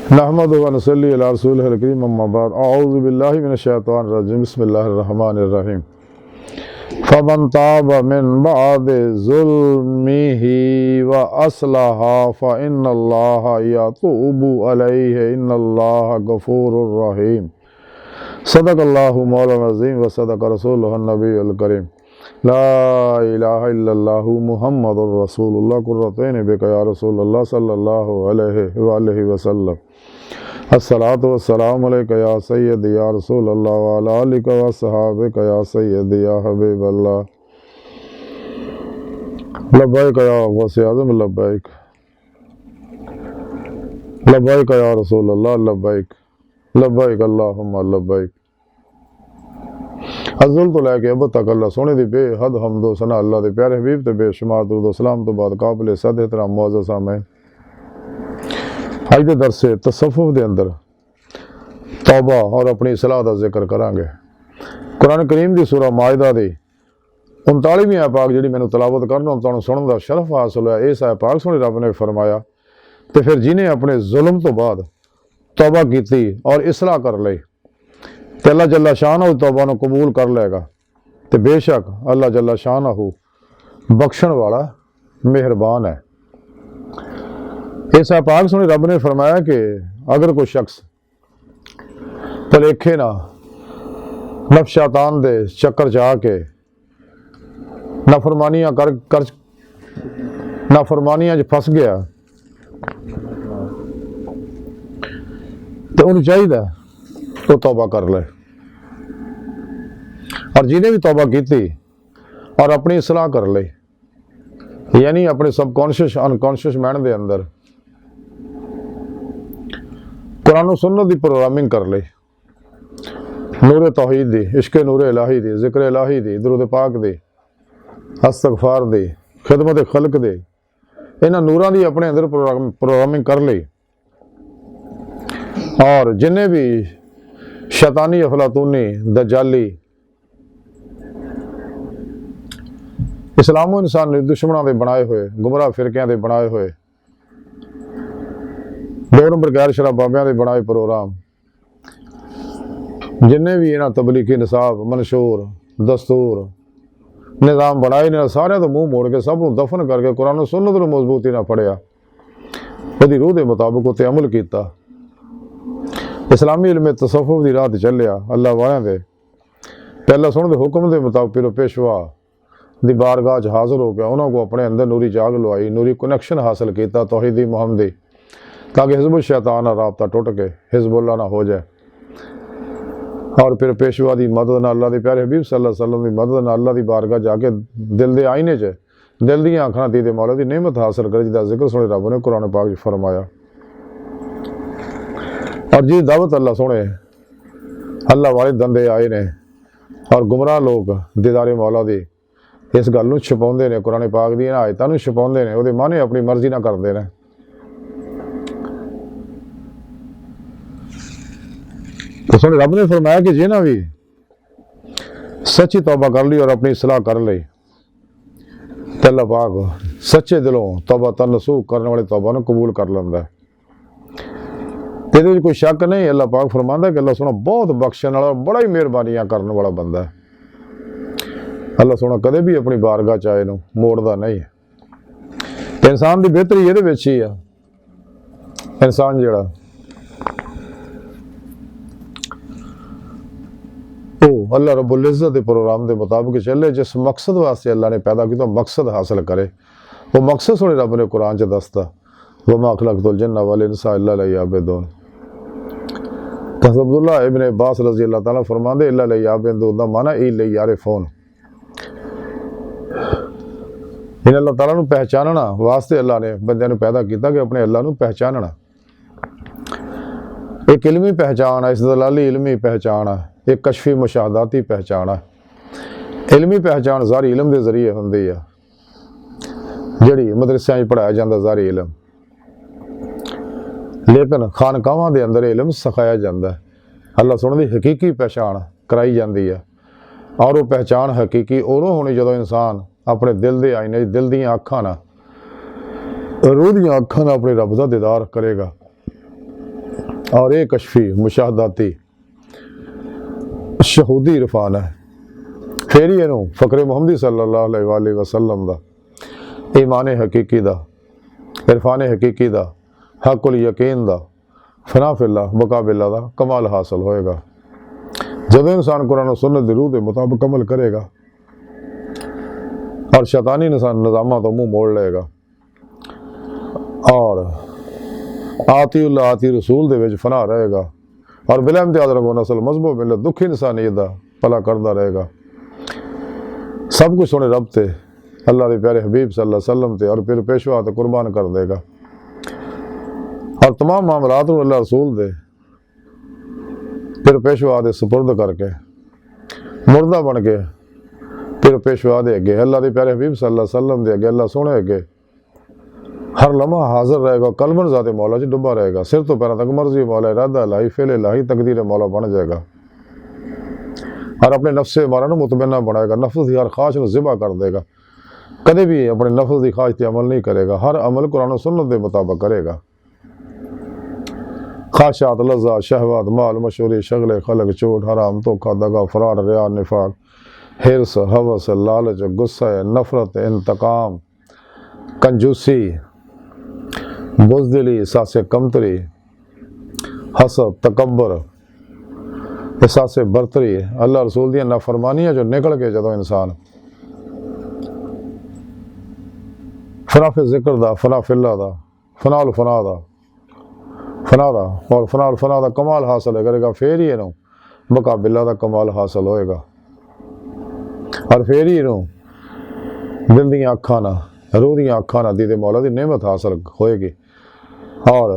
नहमदु व नसल्ली अला रसूलिहिल करीम अम्मा बाद अऊज़ु बिल्लाहि मिनश शैतानिर रजीम बिस्मिल्लाहिर रहमानिर रहीम फमन ताब मिन बअदि ज़ुल्मिही व अस्लहा फ़इन्नल्लाहा यतूबु अलैहि इन्नल्लाहा गफ़ूरुर रहीम सदक़ल्लाहु मौलाना अज़ीम व सदक़ रसूलुहुन नबियुल करीम ला इलाहा इल्लल्लाहु मुहम्मदुर रसूलुल्लाह कुर्रतैन बिका या रसूलल्लाह सल्लल्लाहु अलैहि वसल्लम अस्सलातु वस्सलामु अलैका या सय्यदी या रसूलल्लाह व अला आलिका व अस्हाबिका या सय्यदी या हबीबल्लाह लब्बैक या गौसे आज़म लब्बैक लब्बैक या रसूलल्लाह लब्बैक लब्बैक अल्लाहुम्मा लब्बैक अज़ल तो लैके अब तक अल्लाह सोने दी बेहद हमदो सना अल्लाह दे प्यारे हबीब ते बेशुमार दुरूद सलाम तो बाद काबिल सद एहतराम मुअज़्ज़ज़ सामईन अज दे दरसे तसव्वुफ़ दे अंदर तौबा और अपनी इस्लाह दा जिक्र करांगे। कुरान करीम दी सूरह माइदा दी 39वीं आयत पाक जिहड़ी मैनूं तलावत करना तुहानूं सुनन दा शरफ हासिल होया। इस आयत पाक सुनी रब ने फरमाया ते फिर जिन्हें अपने जुल्म तो बाद तौबा की और इस्लाह कर लई ते अल्लाह जल्ला शानहू तौबा नूं कबूल कर लेगा ते बेशक अल्लाह जल्ला शानहू बख्शण वाला मेहरबान है। इस पाक सुनी रब ने फरमाया कि अगर कोई शख्स भलेखे ना नफ्स शैतान दे चक्कर च आके नाफरमानियां कर नाफरमानियां च फस गया तो उन्हें चाहिए वो तौबा कर ले और जिन्हें भी तौबा की और अपनी सलाह कर ले यानी अपने सबकॉन्शियस अनकॉन्शियस माइंड के अंदर कुरान सुन्नत की प्रोग्रामिंग कर ले नूरे तौहीद दी इश्क नूरे इलाही दी जिक्र इलाही दी दुरूद पाक दी इस्तगफार दी खिदमत खल्क दे इन्हां नूरां दी अपने अंदर प्रोग्रामिंग कर ली और जिन्हें भी शैतानी अफलातूनी दजाली इस्लामो इंसान दुश्मनों के बनाए हुए गुमराह फिरकियां के बनाए हुए 2 नंबर गैर शराब बाबियां के बनाए प्रोग्राम जिन्हें भी इन्हां तबलीगी निसाब मंशूर दस्तूर निज़ाम बनाए ने सारे तो मुँह मोड़ के सब दफन करके कुरान सुन्नत नूं मजबूती ना फड़िया उहदी रूह के मुताबिक उत्ते अमल किया इस्लामी इल्म तसव्वुफ़ की राह चलिया अल्लाह वालियां दे पहला सुन दे हुक्म के मुताबिक पिरो पेशवा दी बारगाह च हाजिर हो गया उन्होंने को अपने अंदर नूरी जाग लवाई नूरी कनैक्शन हासिल किया तौहीदी मुहम्मदी ताकि हिज़्बुल शैतान राबता टुट के हिज़्बुल्लाह ना हो जाए और फिर पेशवा की मदद नाल अल्लाह के प्यारे हबीब सल्लल्लाहु अलैहि वसल्लम की मदद नाल अल्लाह की बारगाह जाके दिल के आईने च दिल दी आँखां दी मौला की नेमत हासिल करे जिसका जिक्र सुने रब ने कुरान पाक च फरमाया और जी दावत अल्लाह सुने अल्लाह वाले दंदे आए ने और गुमराह लोग दीदारे मौला दी इस गल नूं छुपाउंदे ने कुरान पाक दी आयतां नूं छुपाउंदे ने उहदे माने अपनी मर्जी ना करदे ने तो सुने रब ने फरमाया कि जिन्हां भी सच्ची तौबा कर ली और अपनी सलाह कर ली ते अल्लाह पाक सच्चे दिलों तौबा तनसूख करने वाले तौबा नूं कबूल कर लैंदा है। कोई शक नहीं अल्लाह पाक फरमांदा कि अल्लाह सोना बहुत बख्शण वाला बड़ा ही मेहरबानियां करने वाला बंदा है। अल्लाह सोना कदे भी अपनी बारगाह चाहे नूं मोड़दा नहीं है। इंसान की बेहतरी ये ही है इंसान जिहड़ा अल्लाह रब्बुल इज़्ज़त के प्रोग्राम के मुताबिक चले जिस मकसद वास्ते अल्लाह ने पैदा किया मकसद हासिल करे वो मकसद सुने रब ने कुरान च दसता वमा खलक़तुल जिन्ना वल इंसा इल्ला लियअबुदून। अब्दुल्लाह इब्न अब्बास रज़ी अल्लाह तआला फरमांदे इल्ला लियअबुदून दा माना ई लियारिफून इन अल्लाह तआला नूं पहचानना वास्ते अल्लाह ने बंदे नूं पैदा किया कि अपने अल्लाह नूं पहचानना। एक इल्मी पहचान है इस्तदलाली इल्मी पहचान है एक कशफी मुशाहदाती पहचान है। इल्मी पहचान ज़ारी इलम के जरिए होंदी है जिहड़ी मदरसियां च पढ़ाया जाता ज़ारी इलम लेकिन खानकावां दे अंदर इलम सिखाया जाता है। अल्लाह सुन दी हकीकी पहचान कराई जाती है और वो पहचान हकीकी उदों होनी जदों इंसान अपने दिल के आईने दिल दी अखां ना रूह दी अखां ना अपने रब दा दीदार करेगा और ये कशफी मुशाहदाती शहूदी इरफान है। फिर ही इनू फ़करे मुहम्मदी सल्लल्लाहु अलैहि वसल्लम दा ईमान हकीकी दा इरफान हकीकी दा हक़ुल यकीन दा फना फिल्ला मुकाबिला दा कमाल हासिल होएगा जब इंसान कुरान और सुन्नत दी रूह के मुताबिक अमल करेगा और शैतानी निज़ामा तो मुँह मोड़ लेगा और आतीउल्लाह आती रसूल दे विच फना रहेगा और बिला इम्तियाज़ रंगो नस्ल मजहब मिलत दुखी इंसानियत दा भला करता रहेगा। सब कुछ सोने रब ते अल्लाह के प्यारे हबीब सल्लल्लाहु अलैहि वसल्लम ते और फिर पेशवा ते कुर्बान कर देगा और तमाम मामलात को अल्लाह रसूल दे फिर पेशवा दे सुपुर्द करके मुर्दा बन के फिर पेशवा दे अगे अल्लाह के प्यारे हबीब सल्लल्लाहु अलैहि वसल्लम दे अगे अल्लाह सोने अगे हर लम्हा हाजिर रहेगा। कलबन ज़ाते मौला च डुबा रहेगा। सिर तो पैरों तक मर्जी मौला इरादा लाही फेले लाही तकदीर मौला बन जाएगा और अपने नफ्से मारा ना मुतमन्ना बनाएगा। नफ्स की हर ख्वाहिश को ज़िबा कर देगा। कदे भी अपने नफ्स की ख्वाहिश पर अमल नहीं करेगा। हर अमल कुरान और सुन्नत के मुताबिक करेगा। ख्वाहिशात लज़्ज़ात शहवात माल मशहूरी शगले खलक चोट हराम धोखा दगा फराड रिया निफाक हिर्स हवस लालच गुस्सा नफरत इंतकाम कंजूसी बुज़दिली एहसास कमतरी हसद तकब्बर एहसास बरतरी अल्लाह रसूल दी नाफरमानियां जो निकल के जदों इंसान फनाफ जिक्र दा फना फिल्ला दा फनाल फना दा फना दा और फनाल फना दा कमाल हासिल करेगा। फिर ही इनू मुकाबिला दा कमाल हासिल होएगा और फिर ही इनू दिल दियां अखां ना रूह दियां अखां ना दीदे मौला दी नेमत हासिल होएगी और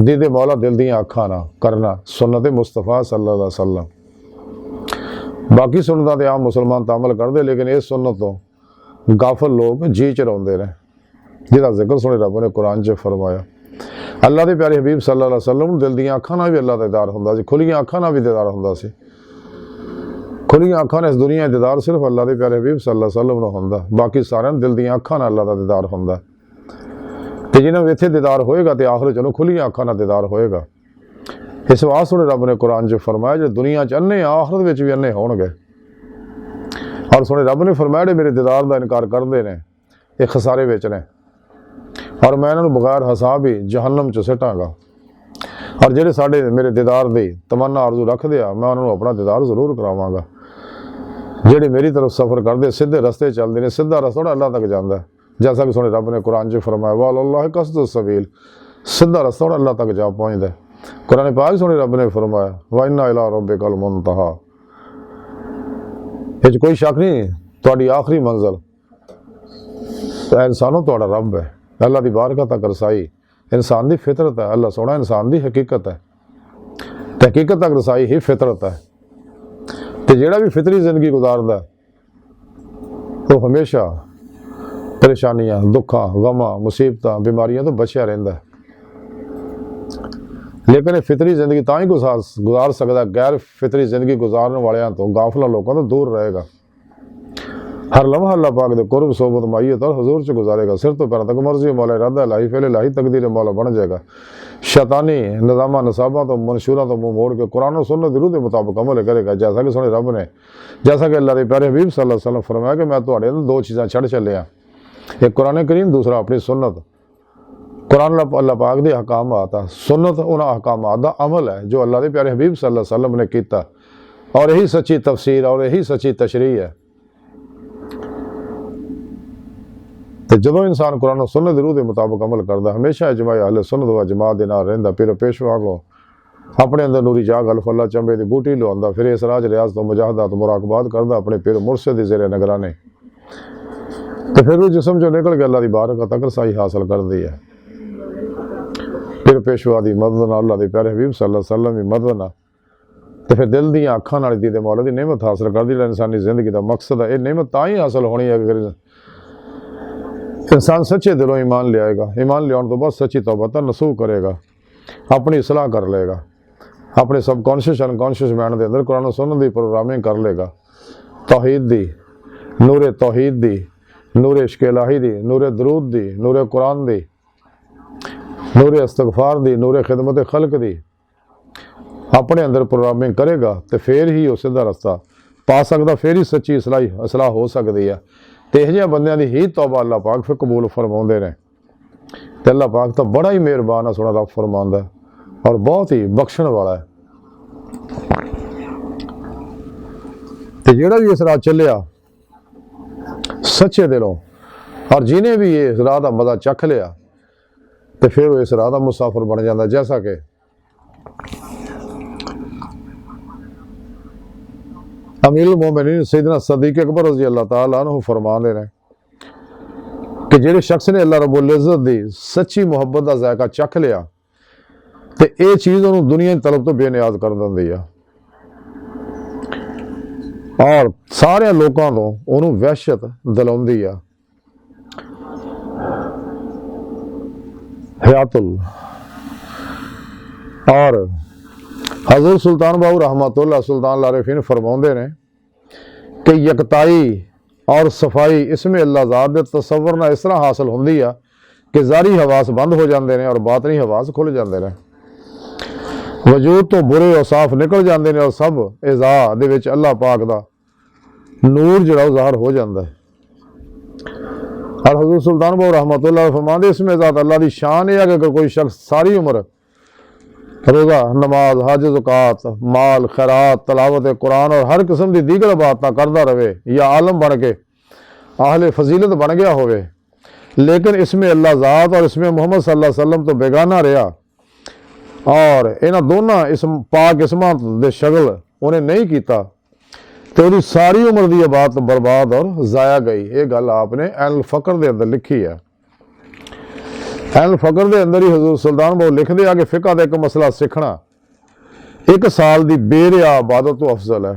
दीदे मौला दिल दियां अखां ना करना सुन्नत मुस्तफ़ा सल्लल्लाहु अलैहि वसल्लम। बाकी सुन्नतां ते आम मुसलमान तामल करते लेकिन इस सुन्नत तो गाफल लोग जी चराउंदे ने जिहदा जिक्र सुने रब ने कुरान च फरमाया। अल्लाह के प्यारे हबीब सल्लल्लाहु अलैहि वसल्लम दिल दियां अखां नाल भी अल्लाह दा दीदार हुंदा सी खुलियां अखां नाल भी दीदार हुंदा सी। खुलियां अखां ने इस दुनिया दीदार सिर्फ अल्लाह के प्यारे हबीब सल्लल्लाहु अलैहि वसल्लम नूं हुंदा बाकी सारियां दिल दियां अखां नाल अल्लाह दा दीदार हुंदा ते जिन्हां नूं इत्थे दीदार होएगा ते आखिरत च खुलियां अखां नाल दीदार होएगा। इस वास्ते रब ने कुरान च फरमाया जो दुनिया च अन्ने आखिरत विच भी अन्ने होणगे और सुने रब ने फरमाया जे मेरे दीदार का इनकार करते हैं ये खसारे विच ने और मैं इन्होंने बगैर हिसाब ही जहन्नम च सिटांगा और जेडे साडे मेरे दीदार की तमन्ना आरजू रखते आ मैं उन्होंने अपना दीदार जरूर करावांगा। जेडे मेरी तरफ सफ़र करते सीधे रस्ते चलते हैं सीधा रस्ता अल्लाह तक जाता है जैसा कि सुने रब ने कुरान च फरमाया वाल अल्लाह कसद सबील सीधा रस्ता अल्लाह तक जा पहुँचता है। कुरान पाक सुने रब ने फरमाया व इन्ना इला रब्बिकल मुंतहा इस कोई शक नहीं तुहाडी आखिरी मंजिल तो इंसानों तुहाडा रब है। अल्लाह की बारगाह तक रसाई इंसान की फितरत है। अल्लाह सोना इंसान की हकीकत है तो हकीकत तक रसाई ही फितरत है। तो जेड़ा भी फितरी जिंदगी गुजारदा तो हमेशा परेशानियां दुखा गमां मुसीबतां बीमारियां तो बचिया रहिंदा है। लेकिन फितरी जिंदगी तां ही गुजार सकता गैर फितरी जिंदगी गुजारने वालियां तो गाफला लोगों तो दूर रहेगा। हर लम्हा अल्लाह पाक दे कुर्ब सोबत माइयत और हजूर च गुजारेगा। सिर तो पैरों तक मर्जी मौला इरादा लाही फेले लाही तकदीर मौला बन जाएगा। शैतानी निज़ामा नसाबा तो मंशूरा तो मुँह मोड़ के कुरान और सुन्नत रूह के मुताबिक अमल करेगा जैसा कि सुने रब ने जैसा कि अल्लाह के प्यारे हबीब सल्लल्लाहु अलैहि वसल्लम फरमाया कि मैं तुहाडे अंदर दो चीज़ां छड़ चलिया एक कुरान करीम दूसरा अपनी सुन्नत। कुरान अल्लाह पाक दे अहकामात आ सुन्नत उन्हां अहकामात दा अमल है जो अल्लाह के प्यारे हबीब सल्लल्लाहु अलैहि वसल्लम ने कीता और यही सच्ची तफसीर और यही सच्ची तशरीह है। तो जो इंसान कुरान और सुन्नत रूह के मुताबिक अमल करता हमेशा इजमा अहले सुन्नत व जमात के नाल रहिंदा पीर पेशवा को अपने अंदर नूरी जाग अल्फल्ला चंबे की बूटी लुआंदा फिर इस राज रियाज तो मुजाहदात मुराकबात करता अपने पीर मुर्शिद की ज़ेरे निगरानी तो फिर वो जिसम जो निकल के अल्लाह की बारगाह तक रसाई हासिल कर दी है। फिर पेशवा की मदद नाल अल्लाह के प्यारे हबीब सल्लल्लाहु अलैहि वसल्लम की मदद नाल तो फिर दिल दी अखां नाल दीदे मौला की नेमत हासिल कर दी। इंसानी जिंदगी का मकसद है ये नेमत तां ही हासिल होनी है अगर इंसान सच्चे दिलों ईमान ले आएगा। ईमान ले आने तो बाद सच्ची तौबा नसूह करेगा अपनी सलाह कर लेगा अपने सबकॉन्शियस अनकॉन्शियस माइंड के अंदर कुरान सुन्नत की प्रोग्रामिंग कर लेगा। तौहीद दी नूरे तौहीद दी नूरे इश्क इलाही दी नूरे दरूद दी नूरे कुरान दी नूरे इस्तगफार दी नूरे खिदमत खल्क दी अपने अंदर प्रोग्रामिंग करेगा तो फिर ही वो सीधा रस्ता पा सकता, फिर ही सच्ची असलाह हो सकती है। तो यह बंदियां दी ही तौबा अल्लाह पाक फिर कबूल फरमाउंदे ने। तो अल्लाह पाक तो बड़ा ही मेहरबान है, सोना रब फरमांदा है और बहुत ही बख्शण वाला है। तो जेड़ा भी इस राह चलिया सच्चे दिलों और जिन्हें भी इस राह का मजा चख लिया तो फिर वो इस राह का मुसाफिर बन जाता। जैसा कि अमीरुल मोमिनीन सैयदना सदीक अकबर रज़ी अल्लाह ताला अन्हु फरमाते हैं कि जेड़े शख्स ने अल्लाह रब्बुल इज़्ज़त दी सच्ची मुहब्बत का जायका चख लिया तो ये चीज़ उन्होंने दुनिया की तलब तो बेनियाज कर देंदी है और सारे लोगों तो उन्होंने वहशत दिलाउंदी है। हयातुल और हज़रत सुल्तान बाहू रहमतुल्लाह सुल्तान लारिफीन फरमाते हैं कि यकताई और सफाई इसमें अल्लाह ज़ात दे तसव्वुर ना इस तरह हासिल होंदी है कि ज़ारी हवास बंद हो जाते हैं और बातनी हवास खुल जाते हैं। वजूद तो बुरे और साफ निकल जाते हैं और सब इज़ा दे विच अल्लाह पाक दा नूर जिहड़ा ज़ाहिर हो जाता है। और हज़रत सुल्तान बाहू रहमतुल्लाह फरमाते इसमें ज़ात अल्लाह की शान है कि अगर कोई शख्स सारी उम्र रोज़ा नमाज हज ज़कात माल खैरात तलावत कुरान और हर किस्म की दीगर बात करता रहे या आलम बन के आहले फजीलत बन गया होवे लेकिन इसमें अल्लाह ज़ात और इसमें मोहम्मद सल्लल्लाहु अलैहि वसल्लम तो बेगाना रहा और इन्होंने दोनों इसम पाक इसमां दे शगल उन्हें नहीं किया तो वो सारी उम्र की बात बर्बाद और ज़ाया गई। ये गल आपने ऐन फ़क्र के अंदर लिखी है। ऐन फ़क्र के अंदर ही हज़रत सुल्तान बाहू लिखते हैं कि फ़िक़ह का एक मसला सीखना 1 साल की बेरिया इबादत तो अफजल है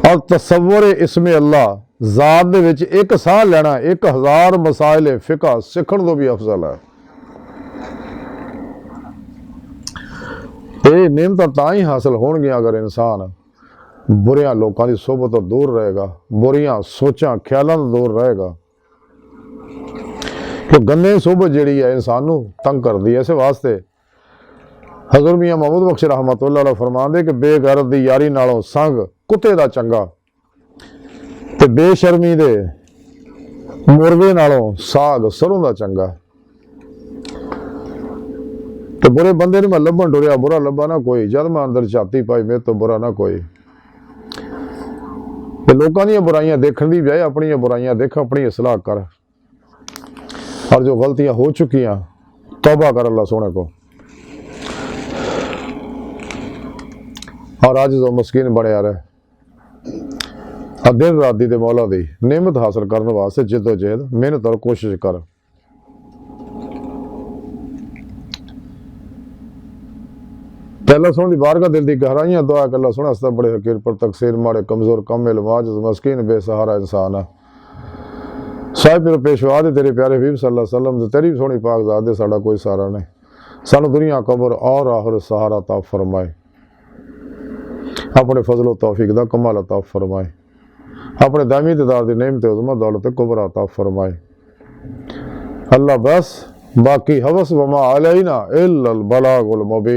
और तसव्वुर इसमें अल्लाह ज़ात दे विच एक साह लेना 1000 मसाइल फ़िक़ह सीखण तो भी अफजल है। ये नेमतां तां ही हासिल होणगियां अगर इंसान बुरियां लोगों की सोबत तो दूर रहेगा, बुरियां सोचां ख्यालों तो दूर रहेगा कि गंदे सोबत जिहड़ी है इंसान नूं तंग करदी है। इस वास्ते हज़रत मियां महमूद बख्श रहमतुल्लाह अलैह फरमांदे कि बेगैरत दी यारी नालों संग कुत्ते दा चंगा ते बेशर्मी दे मुर्गे नालों साग सरों दा चंगा। तो बुरे बंदे ने मैं लभन डुरिया बुरा लभा ना कोई जद मैं अंदर झाती पाई मेरे तो बुरा ना कोई। लोगों दी बुराइयां देखने की बजाय अपनी बुराइयां देख अपनी इसलाह कर और जो गलतियां हो चुकियां तौबा कर अल्लाह सोने को और आज जो मस्कीन बने रहे दिन रात दी मौला दी नेमत हासिल करने वास्ते जिद्दोजहद मेहनत और कोशिश कर। अल्लाह सोने की बारगाह दिल की गहराइयां दुआ कर अल्लाह सोना हस्ता बड़े हकीर पर तकसीर माड़े कमजोर कमिल माजिज़ मस्कीन बेसहारा इंसान है साहिब फिर पेशवा दे तेरे प्यारे हबीब सल्लल्लाहु अलैहि वसल्लम तेरी सोनी पाक ज़ात दे साडा कोई सहारा नहीं सानू दुनिया कब्र और आखिरत सहारा अता फरमाए अपने फजलो तौफीक दा कमाल अता फरमाए अपने दामी दीदार दी नेमत उज़्मा दौलत कुबरा अता फरमाए अल्लाह बस बाकी हवस वमा अलैना इल्लल बलागुल मुबीन।